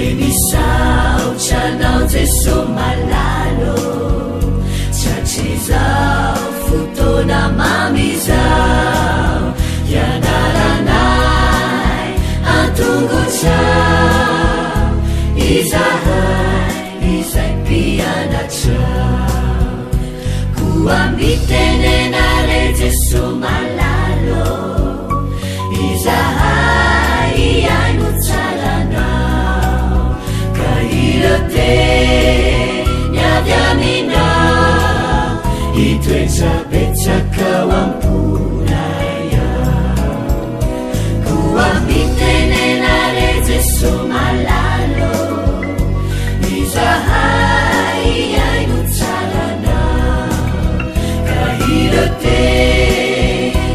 enisaotranao jeso malalo satrizao fotona mamizao ianaranay antongotrao izahay izay mpianatrao koambitenenare jeso malalo izahay iaino tsaranao ka irote niavy aminao itoetrapetsakao amponaya koambitenenare jeso malalo izahay iaino tsaranao ka irote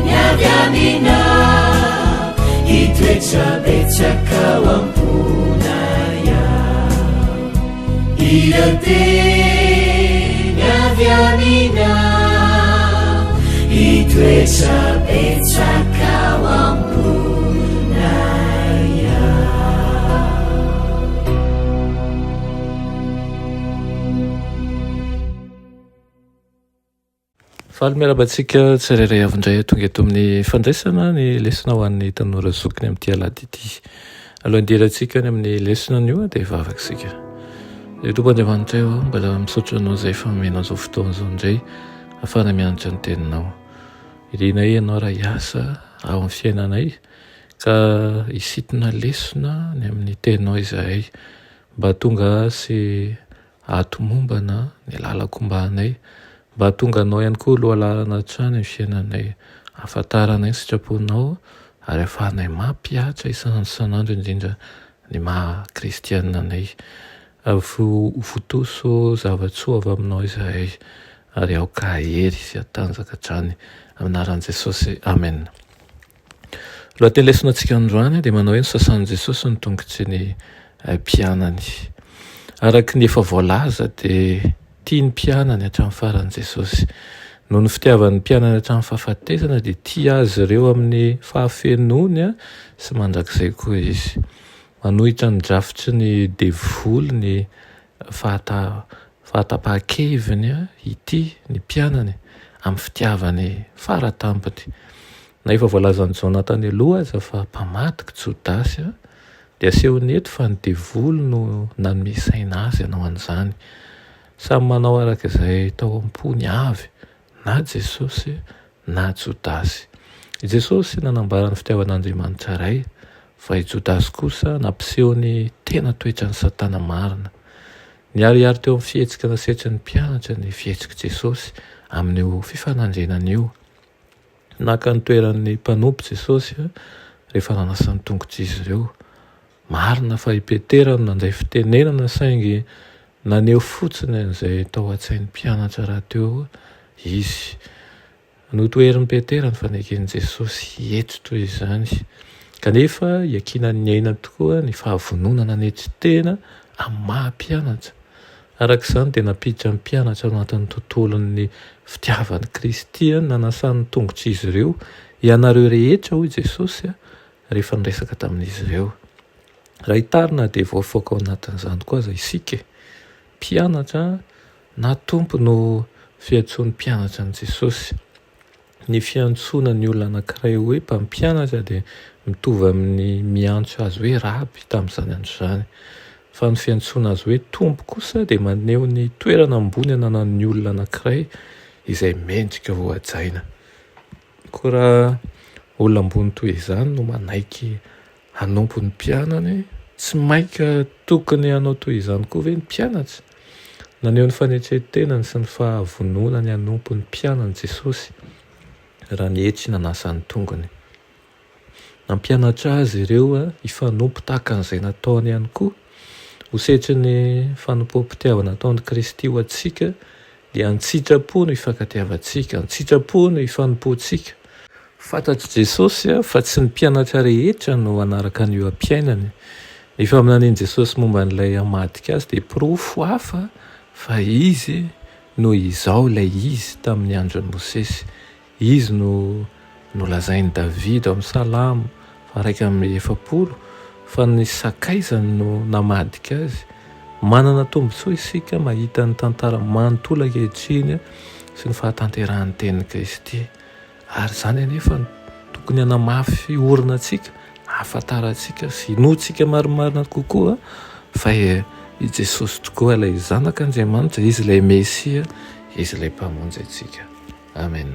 niavy aminao itoetrapetsakao amponaya irote niavy aminao itoetrapetsakao amponaya. Faly miarabantsika tsirairay avindray tonga eto amin'ny fandraisana ny lesona ho an'ny tanora zokiny amin'ity alady ity. Aloha indirantsika ny amin'ny lesona an'io dia vavaksika. Tompoandriamanitra eo mbola misotro anao izay fa menao izao fotoana izao indray ahafahana mianatra ny teninao. Iliana ianao raha hiasa ao amin'ny fiainanay ka hisintona lesona ny amin'ny teninao izahay mba tonga sy ahatomombana ny lalakombanay, mba tonga anao ihany koa loha lalana hatrany ny fiainanay, ahafantarana ny sitraponao ary ahafahanay mampiatra isan'andro indrindra ny maha-kristianina anay. Votoso zavatsoa avy aminao izahay ary aoka hery sy atanjaka hatrany aminaran'i Jesosy. Amen. Lohateny lesonantsika androany dia manao hoe ny sasan'i Jesosy ny tongotry ny mpianany. Araka ny efa voalaza dia tia ny mpianany hatramin'ny faran'i Jesosy. Noho ny fitiavan'ny mpianany hatramin'ny fahafatesana dia tia azy ireo amin'ny fahafenony sy mandrakizay koa izy. Manohitra ny drafitry ny devoly ny fahatapahan-keviny ity ny mpianany amin'ny fitiavany faratampony. Na efa voalazan'i Jonatany aloha aza fa mpamatika Jodasy dia asehony eto fa ny devoly no nanomesaina azy ianao an'izany. Samy manao araka izay tao am-pony avy na Jesosy na Jodasy. I Jesosy nanambara ny fitiavan'Andriamanitra iray fa i Jodasy kosa nampisehony tena toetra ny Satana marina. Niariary teo amin'ny fihetsika nasetry ny mpianatra ny fihetsiky Jesosy amin'io fifanandrenana io. Naka ny toeran'ny mpanompo Jesosy rehefa nanasa ny tongotry izy ireo. Marina fa i Petera no nandray fitenenana saingy naneho fotsiny an'izay tao an-tsain'ny mpianatra raha teo izy. Notoerin'i Petera ny faneken'i Jesosy eto toy izany. Kanefa iakinany ny aina tokoa ny fahavononana netry tena amin'ny maha-mpianatra. Araka izany dia napiditra ny mpianatra ao anatin'ny tontolon'ny fitiavan'i Kristy nanasany tongotry izy ireo ianareo rehetra hoy Jesosy rehefa niresaka tamin'izy ireo. Raha hitarina dia voafoaka ao anatin'izany koa aza isika. Mpianatra na tompo no fiantsoan'ny mpianatra ny Jesosy. Ny fiantsoana ny olona anankiray hoe mpampianatra dia mitovy amin'ny miantso azy hoe raby tamin'izany andro izany. Fa ny fiantsoana azy hoe tompo kosa dia maneho ny toerana ambony ananan'ny olona anankiray izay mendrika voajaina. Koa raha olona ambony toy izany no manaiky hanompo ny mpianany, tsy maika tokony hanao toy izany koa ve ny mpianatra? Naneho ny fanetretenany sy ny fahavononany hanompo ny mpianany Jesosy raha nihetry nanasa ny tongony. Nampianatra azy ireo hifanompo tahaka an'izay nataony ihany koa. Ho setry ny fanompom-pitiavana nataon'i Kristy ho antsika dia an-tsitrapo no hifankatiavantsika, an-tsitrapo no hifanompoantsika. Fantatry Jesosy fa tsy ny mpianatra rehetra no anaraka an'io ampiainany. Ny faminanian'i Jesosy momba n'ilay hamadika azy dia pirofo hafa fa izy no izao ilay izy tamin'ny andron'i Mosesy. Izy no lazain'i Davida amin'ny Salamo 140 fa ny sakaizany no namadika azy. Manana tombontsoa isika mahita ny tantara manontolaka ehitriny sy ny fahatanterahany teny Kristy. Ary zany anefa tokony hanamafy orina antsika, ahafantarantsika sy inoantsika marimarina kokoa fa i Jesosy tokoa ilay zanak'Andriamanitra, izy ilay Mesia, izy ilay mpamonjy antsika. Amen.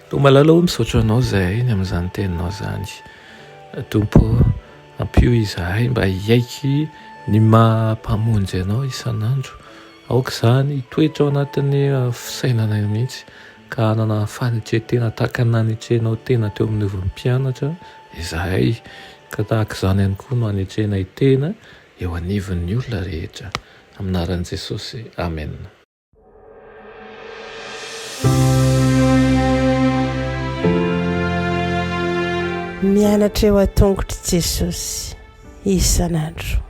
To malalao misaotra anao zahay ny amin'izany teninao zany. Tompo, ampio izahay mba hiaiky ny mampamonjy anao isan'andro. Aoka izany toetra ao anatin'ny fisainana mihitsy ka hanana fanetretena tahaka ny nanetrenao tena teo amin'ny ovim-pianatra izahay, ka tahaka izany ihany koa no hanetrenay tena eo anivon'ny olona rehetra. Amin'ny anaran'i Jesosy. Amen. Mianatra eo an-tongotra Jesosy isan'andro.